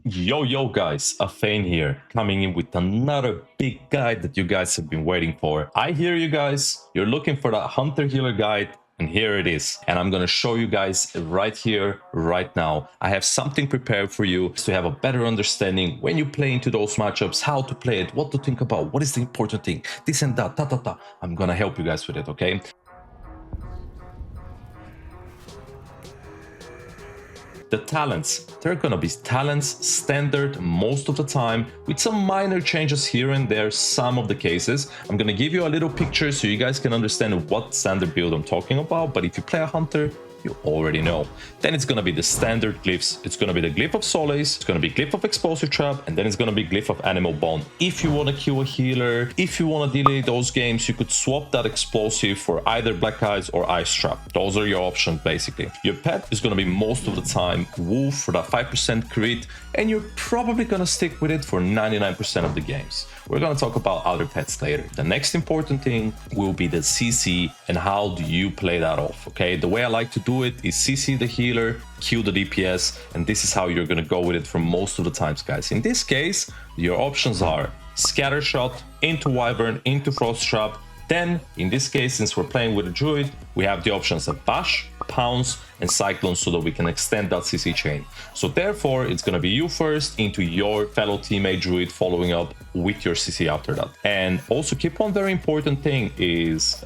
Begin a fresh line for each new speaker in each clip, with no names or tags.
Yo guys, Aphane here, coming in with another big guide that you guys have been waiting for. I hear you guys, you're looking for that hunter healer guide, and here it is. And I'm gonna show you guys right here, right now. I have something prepared for you to have a better understanding when you play into those matchups, how to play it, what to think about, what is the important thing, this and that, ta. I'm gonna help you guys with it, okay? The talents, there are gonna be talents standard most of the time with some minor changes here and there some of the cases. I'm gonna give you a little picture so you guys can understand what standard build I'm talking about, but if you play a hunter, you already know. Then it's gonna be the standard glyphs. It's gonna be the glyph of Solace, it's gonna be glyph of Explosive Trap, and then it's gonna be glyph of Animal Bond. If you wanna kill a healer, if you wanna delay those games, you could swap that explosive for either Black Eyes or Ice Trap. Those are your options basically. Your pet is gonna be most of the time Wolf for that 5% crit, and you're probably gonna stick with it for 99% of the games. We're gonna talk about other pets later. The next important thing will be the CC and how do you play that off, okay? The way I like to do it is CC the healer, Q the DPS, and this is how you're gonna go with it for most of the times, guys. In this case, your options are Scatter Shot, into Wyvern, into Frost Trap. Then, in this case, since we're playing with a Druid, we have the options of Bash, Pounce, and Cyclone so that we can extend that CC chain. So therefore, it's going to be you first into your fellow teammate Druid following up with your CC after that. And also keep one very important thing is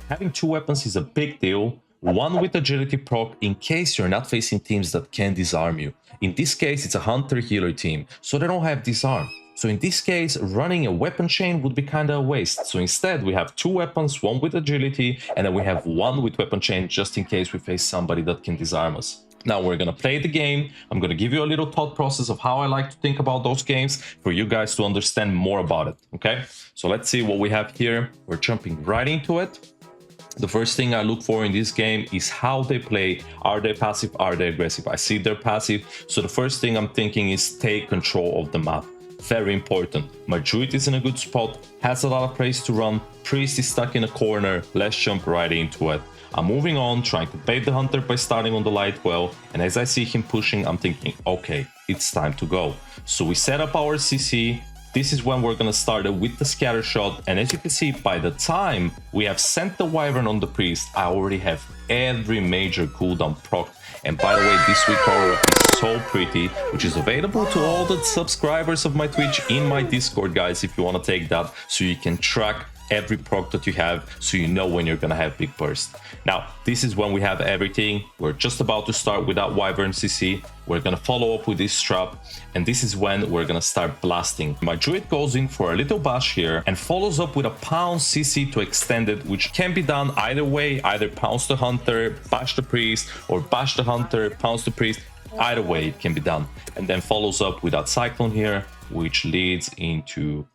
having two weapons is a big deal. One with agility proc in case you're not facing teams that can disarm you. In this case, it's a hunter healer team, so they don't have disarm. So in this case, running a weapon chain would be kind of a waste. So instead, we have two weapons, one with agility, and then we have one with weapon chain just in case we face somebody that can disarm us. Now we're gonna play the game. I'm gonna give you a little thought process of how I like to think about those games for you guys to understand more about it, okay? So let's see what we have here. We're jumping right into it. The first thing I look for in this game is how they play. Are they passive? Are they aggressive? I see they're passive. So the first thing I'm thinking is take control of the map. Very important. My Druid is in a good spot, has a lot of place to run, Priest is stuck in a corner, let's jump right into it. I'm moving on, trying to bait the hunter by starting on the light well, and as I see him pushing, I'm thinking, okay, it's time to go. So we set up our CC. This is when we're gonna start it with the Scatter Shot, and as you can see, by the time we have sent the Wyvern on the Priest, I already have every major cooldown proc. And by the way, this week aura is so pretty, which is available to all the subscribers of my Twitch in my Discord, guys, if you want to take that, so you can track every proc that you have, so you know when you're gonna have big burst. Now, this is when we have everything. We're just about to start with that Wyvern CC. We're gonna follow up with this trap, and this is when we're gonna start blasting. My Druid goes in for a little bash here and follows up with a Pounce CC to extend it, which can be done either way, either Pounce the Hunter, bash the Priest, or bash the Hunter, Pounce the Priest. Either way, it can be done. And then follows up with that Cyclone here, which leads into,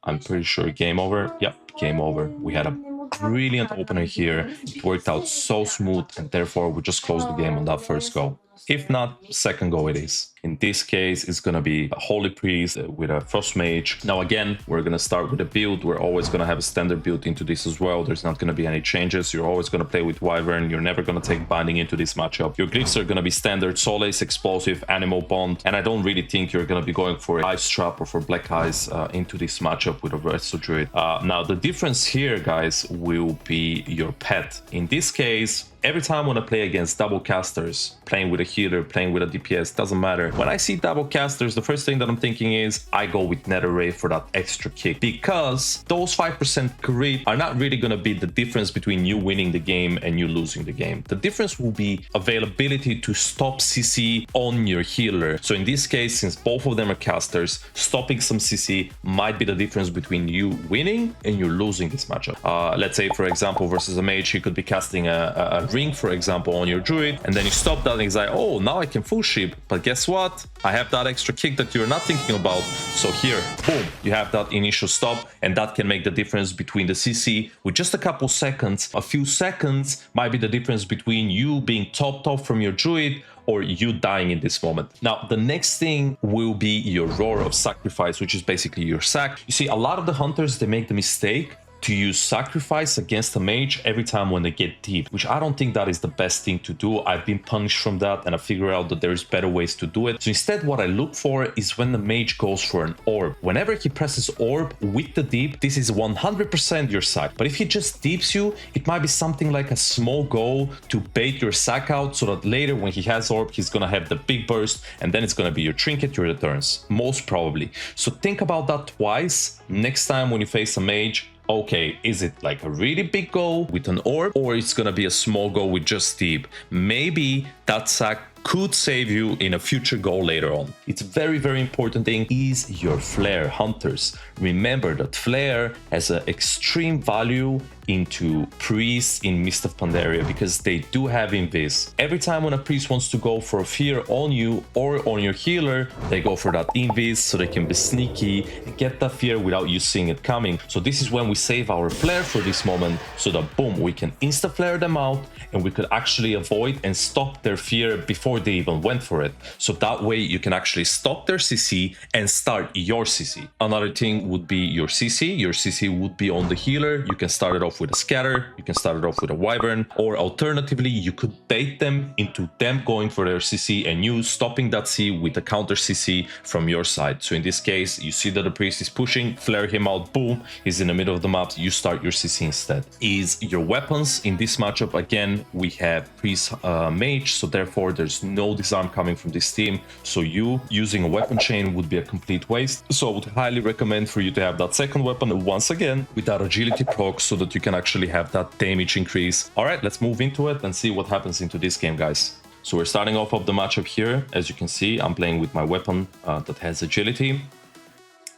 I'm pretty sure, game over. Yep, game over. We had a brilliant opener here. It worked out so smooth, and therefore we just closed the game on that first go. If not, second go it is. In this case, it's gonna be a Holy Priest with a Frost Mage. Now again, we're gonna start with a build. We're always gonna have a standard build into this as well. There's not gonna be any changes. You're always gonna play with Wyvern. You're never gonna take Binding into this matchup. Your glyphs are gonna be standard Solace, Explosive, Animal Bond, and I don't really think you're gonna be going for Ice Trap or for Black Eyes into this matchup with a Resto Druid. Now the difference here, guys, will be your pet. In this case, every time when I play against double casters, playing with a healer, playing with a DPS, doesn't matter. When I see double casters, the first thing that I'm thinking is I go with Nether Ray for that extra kick, because those 5% crit are not really going to be the difference between you winning the game and you losing the game. The difference will be availability to stop CC on your healer. So in this case, since both of them are casters, stopping some CC might be the difference between you winning and you losing this matchup. Let's say, for example, versus a mage, he could be casting a ring, for example, on your Druid, and then you stop that and he's like, oh, now I can full ship, but guess what, I have that extra kick that you're not thinking about. So here, boom, you have that initial stop, and that can make the difference between the CC with just a couple seconds. A few seconds might be the difference between you being topped off from your Druid or you dying in this moment. Now, the next thing will be your Roar of Sacrifice, which is basically your sack. You see, a lot of the hunters, they make the mistake to use sacrifice against a mage every time when they get deep, which I don't think that is the best thing to do. I've been punished from that and I figured out that there's better ways to do it. So instead what I look for is when the mage goes for an orb. Whenever he presses orb with the deep, this is 100% your sack. But if he just deeps you, it might be something like a small go to bait your sack out so that later when he has orb, he's gonna have the big burst and then it's gonna be your trinket, your returns, most probably. So think about that twice next time when you face a mage. Okay, is it like a really big goal with an orb, or it's gonna be a small goal with just deep? Maybe that sack could save you in a future goal later on. It's very, very important thing is your flare, hunters. Remember that flare has an extreme value into priests in Mist of Pandaria because they do have invis. Every time when a priest wants to go for a fear on you or on your healer, they go for that invis so they can be sneaky and get that fear without you seeing it coming. So this is when we save our flare for this moment so that boom, we can insta flare them out and we could actually avoid and stop their fear before they even went for it. So that way you can actually stop their CC and start your CC. Another thing would be your CC. Your CC would be on the healer. You can start it off with a scatter, you can start it off with a wyvern, or alternatively you could bait them into them going for their CC and you stopping that C with a counter CC from your side. So in this case, you see that the priest is pushing, flare him out, boom, he's in the middle of the map, you start your CC instead. Is your weapons in this matchup? Again, we have priest mage, so therefore there's no disarm coming from this team, so you using a weapon chain would be a complete waste. So I would highly recommend for you to have that second weapon once again with that agility proc so that you can actually have that damage increase. All right, let's move into it and see what happens into this game, guys. So we're starting off of the matchup here. As you can see, I'm playing with my weapon that has agility.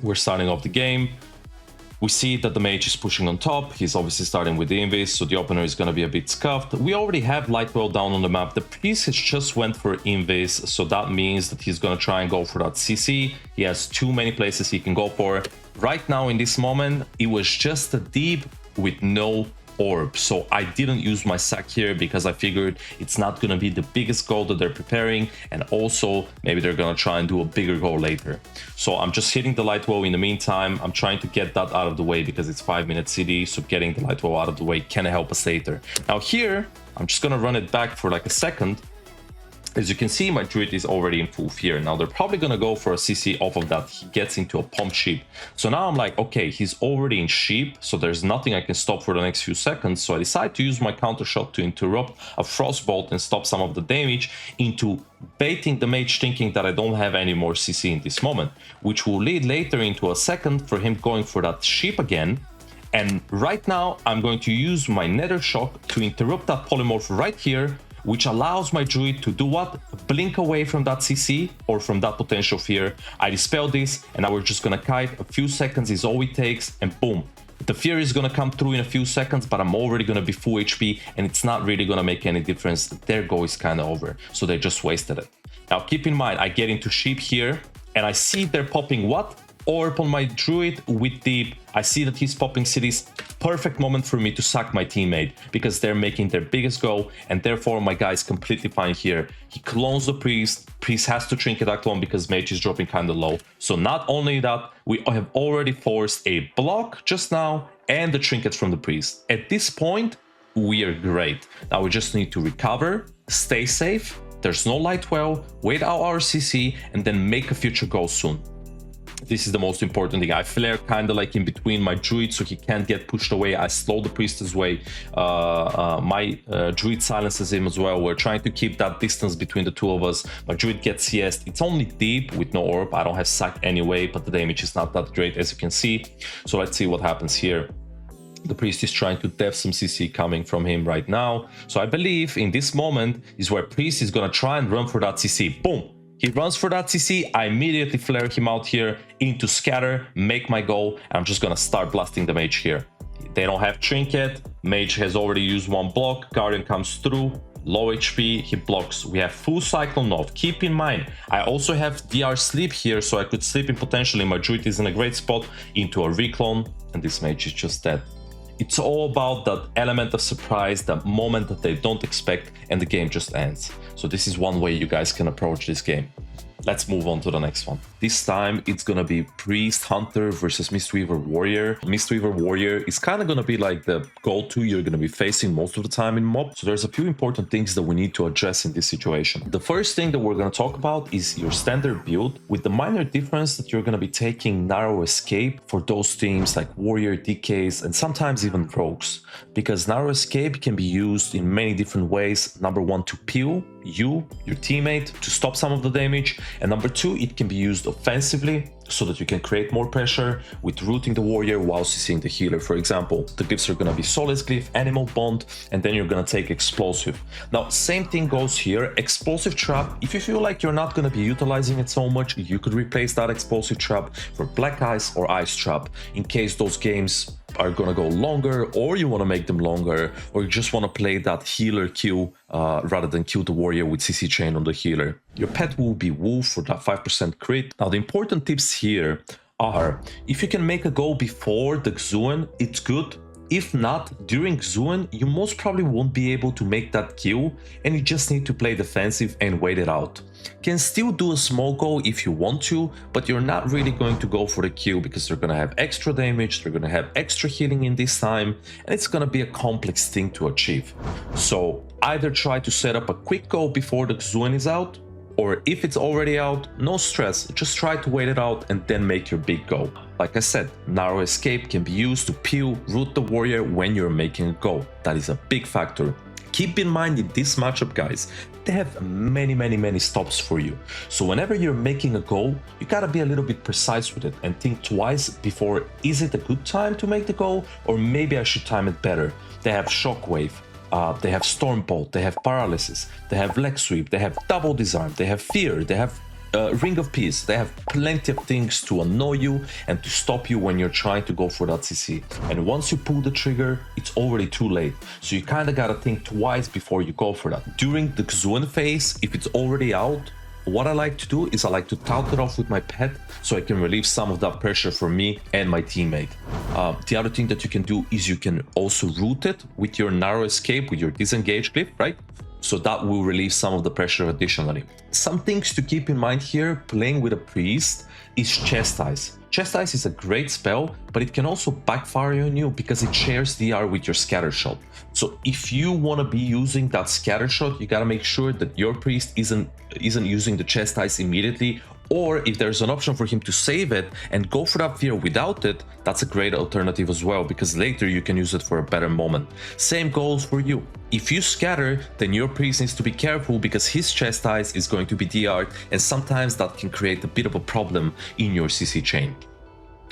We're starting off the game. We see that the mage is pushing on top. He's obviously starting with the invis, so the opener is going to be a bit scuffed. We already have Lightwell down on the map. The priest has just went for invis, so that means that he's going to try and go for that CC. He has too many places he can go for. Right now in this moment, it was just a deep with no orb, so I didn't use my sack here because I figured it's not going to be the biggest goal that they're preparing, and also maybe they're going to try and do a bigger goal later. So I'm just hitting the Lightwell in the meantime. I'm trying to get that out of the way because it's 5-minute CD, so getting the Lightwell out of the way can help us later. Now here, I'm just going to run it back for like a second. As you can see, my Druid is already in full fear. Now they're probably going to go for a CC off of that. He gets into a pump sheep. So now I'm like, okay, he's already in sheep, so there's nothing I can stop for the next few seconds. So I decide to use my counter shot to interrupt a frostbolt and stop some of the damage into baiting the mage, thinking that I don't have any more CC in this moment, which will lead later into a second for him going for that sheep again. And right now I'm going to use my nether shock to interrupt that polymorph right here, which allows my Druid to do what? Blink away from that CC or from that potential fear. I dispel this and now we're just gonna kite. A few seconds is all it takes and boom. The fear is gonna come through in a few seconds, but I'm already gonna be full HP and it's not really gonna make any difference. Their goal is kind of over, so they just wasted it. Now keep in mind, I get into sheep here and I see they're popping what? Orb on my Druid with deep. I see that he's popping cities. Perfect moment for me to sack my teammate because they're making their biggest goal, and therefore my guy is completely fine here. He clones the priest. Priest has to trinket that clone because mage is dropping kind of low. So not only that, we have already forced a block just now and the trinkets from the priest. At this point, we are great. Now we just need to recover, stay safe. There's no Lightwell, wait out our CC, and then make a future goal soon. This is the most important thing. I flare kind of like in between my Druid so he can't get pushed away. I slow the priest's way. My Druid silences him as well. We're trying to keep that distance between the two of us. My Druid gets CS. It's only deep with no orb. I don't have sack anyway, but the damage is not that great as you can see. So let's see what happens here. The priest is trying to def some CC coming from him right now. So I believe in this moment is where priest is going to try and run for that CC. Boom. He runs for that CC, I immediately flare him out here into scatter, make my goal, and I'm just gonna start blasting the mage here. They don't have trinket, mage has already used one block, guardian comes through, low HP, he blocks. We have full cyclone off. Keep in mind, I also have DR sleep here, so I could sleep in potentially. My Druid is in a great spot into a reclone, and this mage is just dead. It's all about that element of surprise, that moment that they don't expect, and the game just ends. So this is one way you guys can approach this game. Let's move on to the next one. This time it's gonna be Priest Hunter versus Mistweaver Warrior. Mistweaver Warrior is kind of gonna be like the go-to you're gonna be facing most of the time in MoP. So there's a few important things that we need to address in this situation. The first thing that we're gonna talk about is your standard build, with the minor difference that you're gonna be taking Narrow Escape for those teams like Warrior, DKs, and sometimes even Rogues. Because Narrow Escape can be used in many different ways. Number one, to peel you, your teammate, to stop some of the damage. And number two, it can be used offensively so that you can create more pressure with rooting the warrior while CCing the healer. For example, the glyphs are going to be Solace Glyph, Animal Bond, and then you're going to take Explosive. Now, same thing goes here. Explosive Trap, if you feel like you're not going to be utilizing it so much, you could replace that Explosive Trap for Black Ice or Ice Trap in case those games are gonna go longer, or you want to make them longer, or you just want to play that healer Q rather than kill the warrior with CC chain on the healer. Your pet will be Wolf for that 5% crit. Now the important tips here are, if you can make a go before the Xuan, it's good. If not, during Xuan, you most probably won't be able to make that kill, and you just need to play defensive and wait it out. Can still do a small go if you want to, but you're not really going to go for the kill because they're going to have extra damage, they're going to have extra healing in this time, and it's going to be a complex thing to achieve. So either try to set up a quick go before the Xuan is out, or if it's already out, no stress, just try to wait it out and then make your big go. Like I said, Narrow Escape can be used to peel, root the warrior when you're making a go. That is a big factor. Keep in mind in this matchup, guys, they have many stops for you. So whenever you're making a go, you gotta be a little bit precise with it and think twice before, is it a good time to make the go, or maybe I should time it better. They have Shockwave, they have Stormbolt, they have Paralysis, they have Leg Sweep, they have Double Disarm, they have Fear, they have Ring of Peace. They have plenty of things to annoy you and to stop you when you're trying to go for that CC. And once you pull the trigger, it's already too late. So you kind of gotta think twice before you go for that. During the Xuan phase, if it's already out, what I like to do is I like to tout it off with my pet so I can relieve some of that pressure for me and my teammate. The other thing that you can do is you can also root it with your Narrow Escape, with your Disengage Glyph, right? So that will relieve some of the pressure additionally. Some things to keep in mind here, playing with a Priest, is Chastise. Chastise is a great spell, but it can also backfire on you because it shares DR with your Scatter Shot. So if you want to be using that Scatter Shot, you gotta make sure that your Priest isn't using the Chastise immediately, or if there's an option for him to save it and go for that Fear without it, that's a great alternative as well, because later you can use it for a better moment. Same goes for you. If you scatter, then your Priest needs to be careful because his Chastise is going to be DR'd, and sometimes that can create a bit of a problem in your CC chain.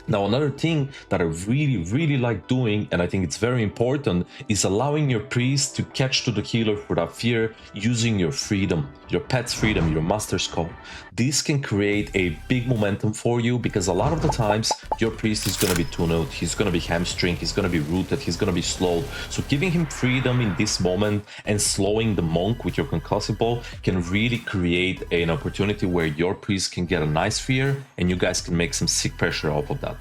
Now, another thing that I really like doing, and I think it's very important, is allowing your Priest to catch to the healer for that Fear using your freedom, your pet's freedom, your master's call. This can create a big momentum for you because a lot of the times your Priest is going to be tunneled, he's going to be hamstringed, he's going to be rooted, he's going to be slowed. So giving him freedom in this moment and slowing the Monk with your concussive ball can really create an opportunity where your Priest can get a nice Fear and you guys can make some sick pressure off of that.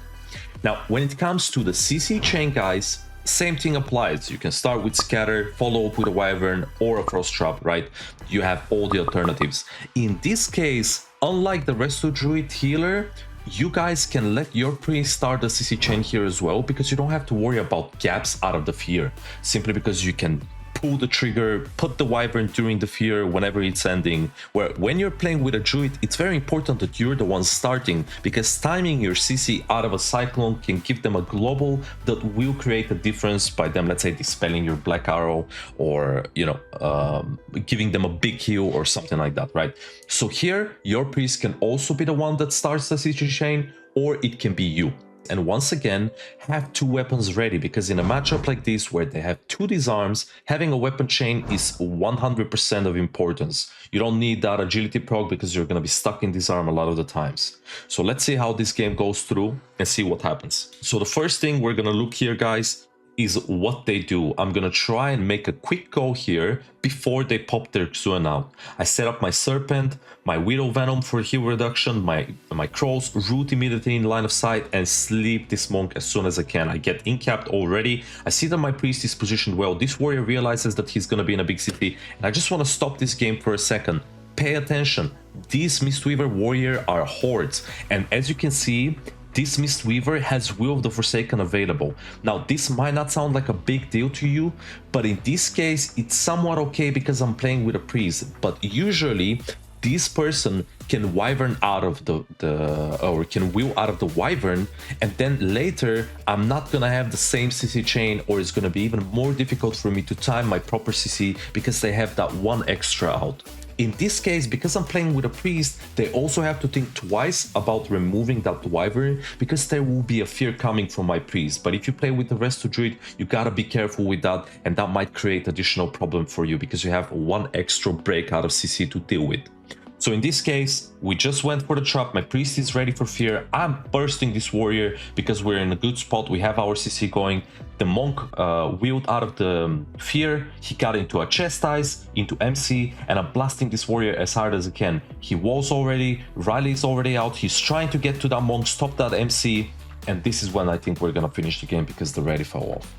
Now, when it comes to the CC chain, guys, same thing applies. You can start with Scatter, follow up with a Wyvern or a Frost Trap, right? You have all the alternatives. In this case, unlike the Resto Druid healer, you guys can let your Priest start the CC chain here as well, because you don't have to worry about gaps out of the Fear, simply because you can pull the trigger, put the Wyvern during the Fear whenever it's ending. Where when you're playing with a Druid, it's very important that you're the one starting, because timing your CC out of a Cyclone can give them a global that will create a difference by them, let's say, dispelling your Black Arrow, or, you know, giving them a big heal or something like that, right? So here, your Priest can also be the one that starts the CC chain, or it can be you. And once again, have two weapons ready, because in a matchup like this where they have two disarms, having a weapon chain is 100% of importance. You don't need that agility proc because you're going to be stuck in disarm a lot of the times. So let's see how this game goes through and see what happens. So the first thing we're going to look here, guys, is what they do. I'm gonna try and make a quick go here before they pop their Xuan out. I set up my Serpent, my Widow Venom for heal reduction, my Crows, root immediately in line of sight, and sleep this Monk as soon as I can. I get incapped already. I see that my Priest is positioned well. This warrior realizes that he's gonna be in a big city, and I just want to stop this game for a second. Pay attention. these Mistweaver warrior are hordes, and as you can see, this Mistweaver has Will of the Forsaken available. Now, this might not sound like a big deal to you, but in this case, it's somewhat okay because I'm playing with a priest. But usually, this person can Wyvern out of or can Will out of the Wyvern, and then later, I'm not gonna have the same CC chain, or it's gonna be even more difficult for me to time my proper CC because they have that one extra out. In this case, because I'm playing with a priest, they also have to think twice about removing that Wyvern because there will be a fear coming from my priest. But if you play with the Resto Druid, you gotta be careful with that, and that might create additional problem for you because you have one extra break out of CC to deal with. So in this case, we just went for the trap. My priest is ready for fear. I'm bursting this warrior because we're in a good spot. We have our CC going. The monk wheeled out of the fear. He got into a chastise, into MC, and I'm blasting this warrior as hard as I can. He was already, Riley is already out. He's trying to get to that monk, stop that MC. And this is when I think we're gonna finish the game because the ready fell off.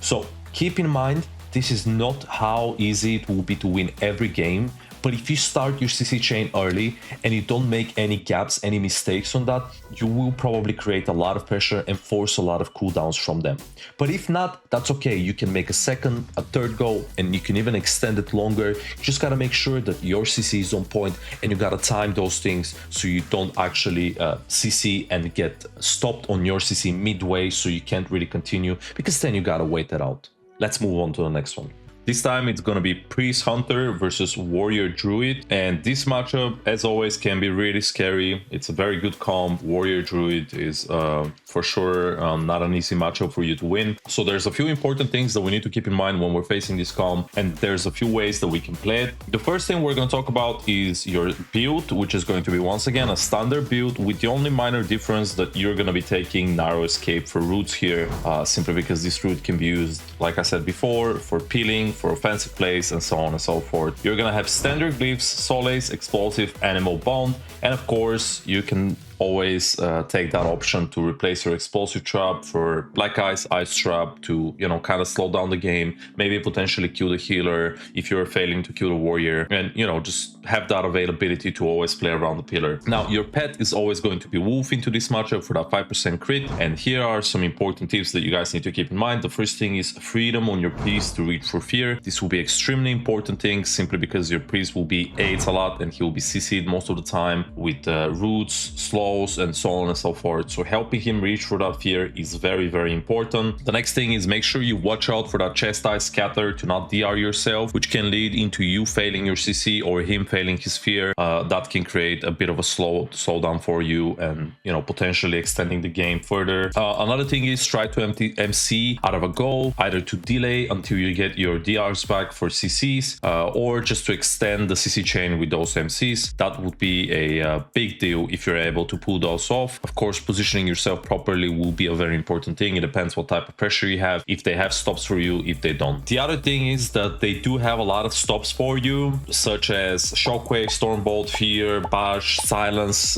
So keep in mind, this is not how easy it will be to win every game. But if you start your CC chain early and you don't make any gaps, any mistakes on that, you will probably create a lot of pressure and force a lot of cooldowns from them. But if not, that's okay. You can make a second, a third go, and you can even extend it longer. You just gotta make sure that your CC is on point and you gotta time those things so you don't actually CC and get stopped on your CC midway so you can't really continue, because then you gotta wait that out. Let's move on to the next one. This time it's gonna be Priest Hunter versus Warrior Druid, and this matchup, as always, can be really scary. It's a very good comp. Warrior Druid is for sure not an easy matchup for you to win. So there's a few important things that we need to keep in mind when we're facing this comp, and there's a few ways that we can play it. The first thing we're gonna talk about is your build, which is going to be once again a standard build with the only minor difference that you're gonna be taking Narrow Escape for roots here, simply because this root can be used, like I said before, for peeling, for offensive plays, and so on and so forth. You're gonna have standard glyphs, solace, explosive, animal bond, and of course you can always take that option to replace your explosive trap for black ice trap to, you know, kind of slow down the game, maybe potentially kill the healer if you're failing to kill the warrior, and, you know, just have that availability to always play around the pillar. Now, your pet is always going to be Wolf into this matchup for that 5% crit, and here are some important tips that you guys need to keep in mind. The first thing is freedom on your priest to reach for fear. This will be extremely important thing simply because your priest will be AIDS a lot and he will be CC'd most of the time with roots, slow, and so on and so forth. So helping him reach for that fear is very, very important. The next thing is make sure you watch out for that chastise scatter to not DR yourself, which can lead into you failing your CC or him failing his fear. That can create a bit of a slowdown for you and, you know, potentially extending the game further. Another thing is try to empty MC out of a go, either to delay until you get your DRs back for CCs, or just to extend the CC chain with those MCs. That would be a big deal if you're able to pull those off. Of course, positioning yourself properly will be a very important thing. It depends what type of pressure you have, if they have stops for you, if they don't. The other thing is that they do have a lot of stops for you, such as Shockwave, Stormbolt, Fear, Bash, Silence,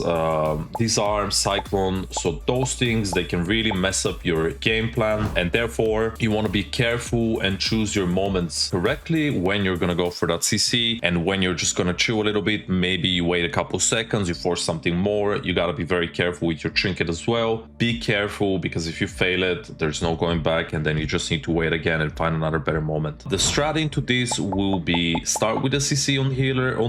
Disarm, Cyclone. So those things, they can really mess up your game plan, and therefore you want to be careful and choose your moments correctly when you're gonna go for that CC, and when you're just gonna chill a little bit, maybe you wait a couple seconds, you force something more. You gotta be very careful with your trinket as well. Be careful, because if you fail it, there's no going back, and then you just need to wait again and find another better moment. The strat into this will be start with a CC on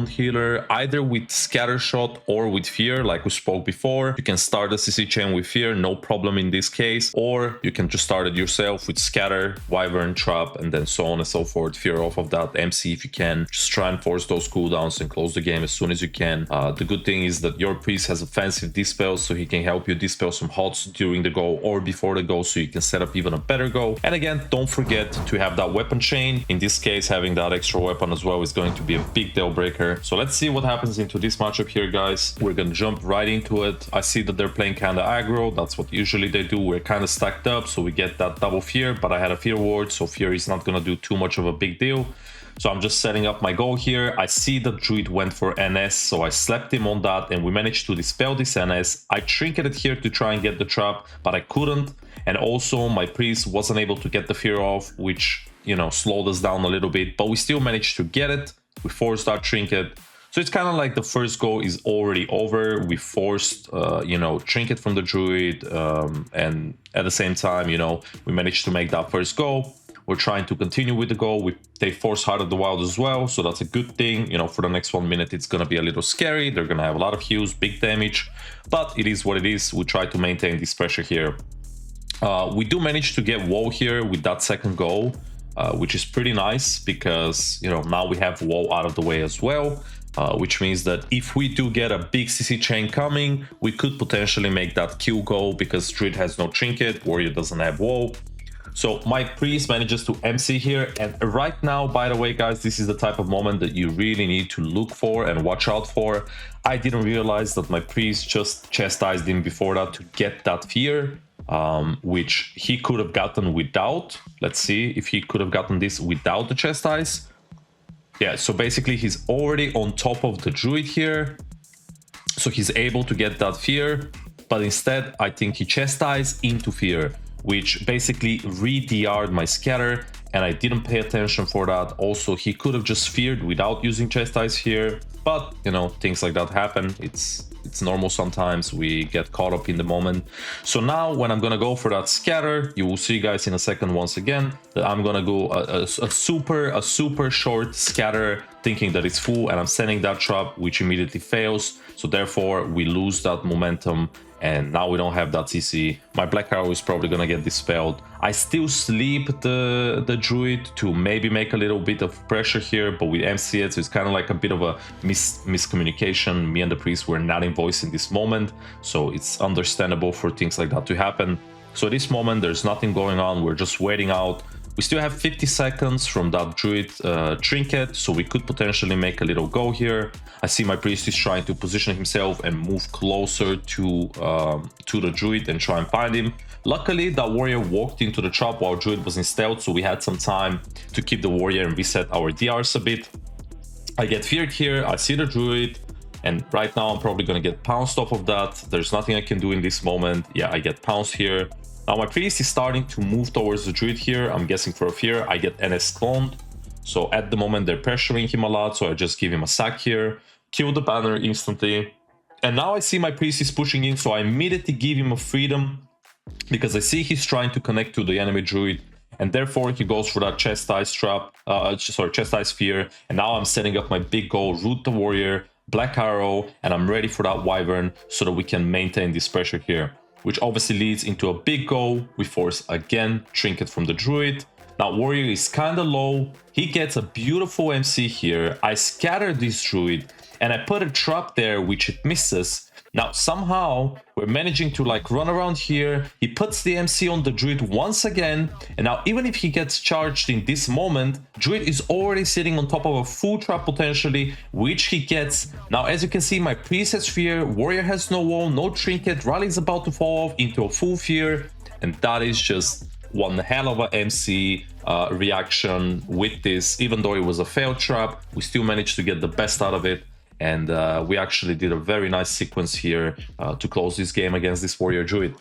healer, either with scatter shot or with fear, like we spoke before. You can start a CC chain with fear, no problem in this case, or you can just start it yourself with scatter, wyvern, trap, and then so on and so forth. Fear off of that, MC if you can. Just try and force those cooldowns and close the game as soon as you can. The good thing is that your priest has offensive dispel, so he can help you dispel some hots during the go or before the go, so you can set up even a better go. And again, don't forget to have that weapon chain. In this case, having that extra weapon as well is going to be a big deal breaker. So let's see what happens into this matchup here, guys. We're gonna jump right into it. I see that they're playing kind of aggro. That's what usually they do. We're kind of stacked up, so we get that double fear, but I had a fear ward, so fear is not gonna do too much of a big deal. So I'm just setting up my goal here. I see that Druid went for NS, so I slapped him on that, and we managed to dispel this NS. I trinketed here to try and get the trap, but I couldn't. And also my priest wasn't able to get the fear off, which, you know, slowed us down a little bit, but we still managed to get it. We forced our trinket. So it's kind of like the first go is already over. We forced, you know, Trinket from the Druid, and at the same time, you know, we managed to make that first go. We're trying to continue with the goal. They force Heart of the Wild as well, so that's a good thing. You know, for the next 1 minute, it's gonna be a little scary. They're gonna have a lot of heals, big damage, but it is what it is. We try to maintain this pressure here. We do manage to get Woe here with that second goal, which is pretty nice because, you know, now we have Woe out of the way as well. Which means that if we do get a big CC chain coming, we could potentially make that kill go because Druid has no Trinket, Warrior doesn't have Woe. So my priest manages to MC here, and right now, by the way, guys, this is the type of moment that you really need to look for and watch out for. I didn't realize that my priest just chastised him before that to get that fear, which he could have gotten without. Let's see if he could have gotten this without the chastise. Yeah, so basically he's already on top of the Druid here, so he's able to get that fear, but instead I think he chastised into fear, which basically re-DR'd my scatter, and I didn't pay attention for that. Also, he could have just feared without using chastise here, but you know, things like that happen. It's normal sometimes, we get caught up in the moment. So now when I'm gonna go for that scatter, you will see, guys, in a second once again that I'm gonna go a super short scatter, thinking that it's full, and I'm sending that trap, which immediately fails. So therefore we lose that momentum, and now we don't have that CC. My Black Arrow is probably gonna get dispelled. I still sleep the Druid to maybe make a little bit of pressure here, but we MC it, so it's kind of like a bit of a miscommunication. Me and the priest were not in voice in this moment, so it's understandable for things like that to happen. So at this moment, there's nothing going on. We're just waiting out. We still have 50 seconds from that Druid Trinket, so we could potentially make a little go here. I see my priest is trying to position himself and move closer to the Druid and try and find him. Luckily, that warrior walked into the trap while Druid was in stealth, so we had some time to keep the warrior and reset our DRs a bit. I get feared here, I see the Druid, and right now I'm probably gonna get pounced off of that. There's nothing I can do in this moment. Yeah, I get pounced here. Now my priest is starting to move towards the Druid here. I'm guessing for a fear. I get NS cloned. So at the moment they're pressuring him a lot, so I just give him a sack here. Kill the banner instantly. And now I see my priest is pushing in, so I immediately give him a freedom because I see he's trying to connect to the enemy Druid, and therefore he goes for that chastise trap, chastise fear. And now I'm setting up my big goal, root the warrior, Black Arrow, and I'm ready for that Wyvern so that we can maintain this pressure here, which obviously leads into a big goal. We force again Trinket from the Druid. Now warrior is kind of low. He gets a beautiful MC here. I scatter this Druid and I put a trap there, which it misses. Now somehow we're managing to like run around here. He puts the MC on the Druid once again, and now even if he gets charged in this moment, Druid is already sitting on top of a full trap potentially, which he gets. Now as you can see, my priest has fear, warrior has no wall, no Trinket, rally is about to fall off into a full fear, and that is just one hell of a MC reaction with this. Even though it was a failed trap, we still managed to get the best out of it. And we actually did a very nice sequence here to close this game against this warrior Druid.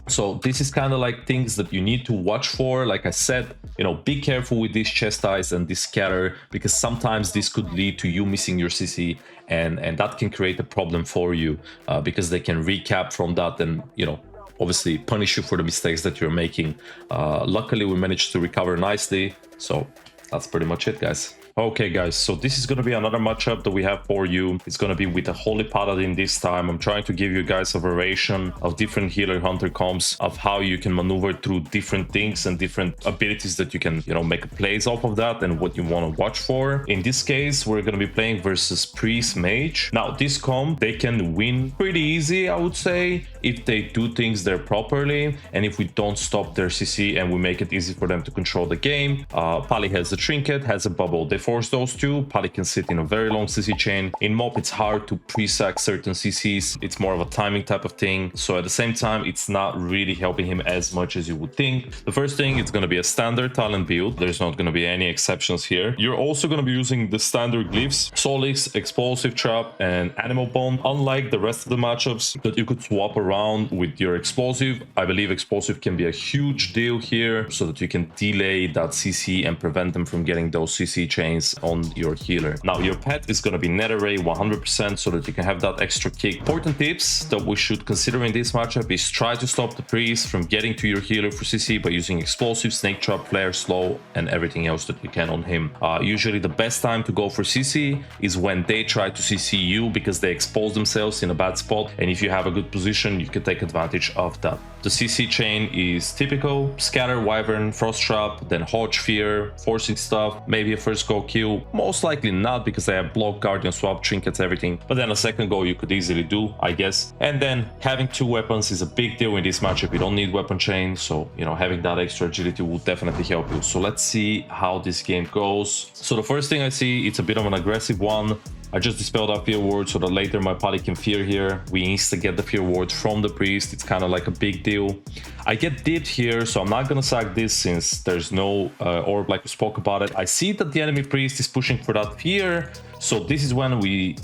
So this is kind of like things that you need to watch for. Like I said, you know, be careful with this chastise and this scatter, because sometimes this could lead to you missing your CC, and that can create a problem for you because they can recap from that and, you know, obviously punish you for the mistakes that you're making. Luckily, we managed to recover nicely. So that's pretty much it, guys. Okay guys, so this is going to be another matchup that we have for you. It's going to be with a Holy Paladin this time. I'm trying to give you guys a variation of different healer hunter comps, of how you can maneuver through different things and different abilities that you can, you know, make plays off of that, and what you want to watch for. In this case, we're going to be playing versus Priest Mage. Now this comp, they can win pretty easy, I would say, if they do things there properly, and if we don't stop their CC and we make it easy for them to control the game. Pali has a Trinket, has a bubble. They force those two. Pali can sit in a very long CC chain. In MoP, it's hard to pre-sack certain CCs. It's more of a timing type of thing. So at the same time, it's not really helping him as much as you would think. The first thing, it's going to be a standard talent build. There's not going to be any exceptions here. You're also going to be using the standard glyphs, Solix, Explosive Trap, and Animal Bond. Unlike the rest of the matchups that you could swap around with your Explosive, I believe Explosive can be a huge deal here so that you can delay that CC and prevent them from getting those CC chains chains on your healer. Now your pet is going to be Netherray 100% so that you can have that extra kick. Important tips that we should consider in this matchup is try to stop the priest from getting to your healer for CC by using explosive, snake trap, flare, slow, and everything else that you can on him. Usually the best time to go for CC is when they try to CC you because they expose themselves in a bad spot, and if you have a good position you can take advantage of that. The CC chain is typical: scatter, wyvern, frost trap, then hodge, fear, forcing stuff, maybe a first go kill, most likely not because they have block, guardian swap, trinkets, everything, but then a second go you could easily do, I guess. And then having 2 weapons is a big deal in this matchup. You don't need weapon chain, so you know, having that extra agility will definitely help you. So let's see how this game goes. So the first thing I see, it's a bit of an aggressive one. I just dispelled that fear ward so that later my party can fear here. We insta get the fear ward from the priest. It's kind of like a big deal. I get dipped here, so I'm not gonna sack this since there's no orb like we spoke about it. I see that the enemy priest is pushing for that fear, so this is when we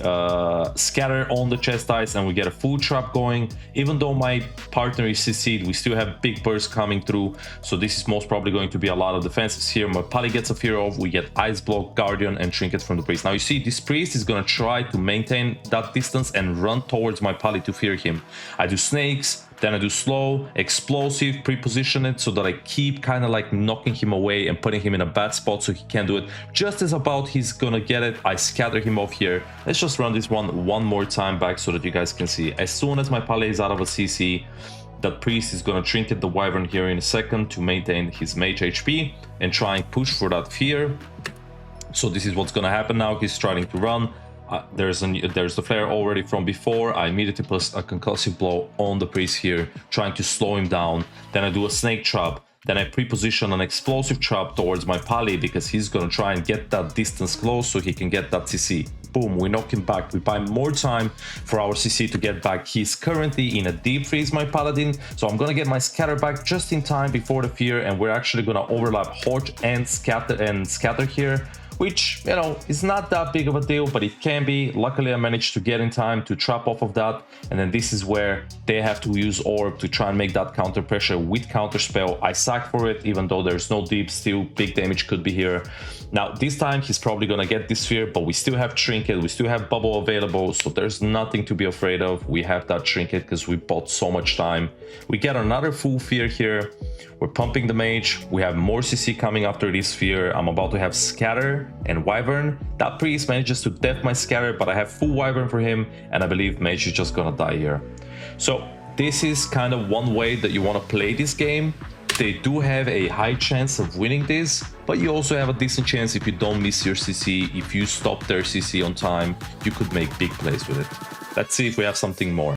scatter on the chest ice and we get a full trap going. Even though my partner is CC'd, we still have big bursts coming through, so this is most probably going to be a lot of defenses here. My party gets a fear off, we get ice block, guardian, and trinket from the priest. Now you see this priest is gonna try to maintain that distance and run towards my party to fear him. I do snakes, then I do slow, explosive, pre-position it so that I keep kind of like knocking him away and putting him in a bad spot so he can't do it. Just as about he's gonna get it, I scatter him off here. Let's just run this one more time back so that you guys can see. As soon as my pally is out of a CC, that priest is gonna trinket the wyvern here in a second to maintain his mage HP and try and push for that fear. So this is what's gonna happen now. He's trying to run. There's the flare already from before. I immediately plus a concussive blow on the priest here, trying to slow him down. Then I do a snake trap. Then I pre-position an explosive trap towards my pally because he's gonna try and get that distance close so he can get that CC. Boom, we knock him back. We buy more time for our CC to get back. He's currently in a deep freeze, my paladin, so I'm gonna get my scatter back just in time before the fear, and we're actually gonna overlap hodge and scatter here, which, you know, is not that big of a deal, but it can be. Luckily I managed to get in time to trap off of that, and then this is where they have to use orb to try and make that counter pressure with counter spell. I sack for it, even though there's no deep, still big damage could be here. Now this time he's probably gonna get this sphere, but we still have trinket, we still have bubble available, so there's nothing to be afraid of. We have that trinket because we bought so much time. We get another full fear here. We're pumping the mage. We have more CC coming after this sphere. I'm about to have scatter and wyvern. That priest manages to def my scatter, but I have full wyvern for him, and I believe mage is just gonna die here. So this is kind of one way that you want to play this game. They do have a high chance of winning this, but you also have a decent chance if you don't miss your CC. If you stop their CC on time, you could make big plays with it. Let's see if we have something more.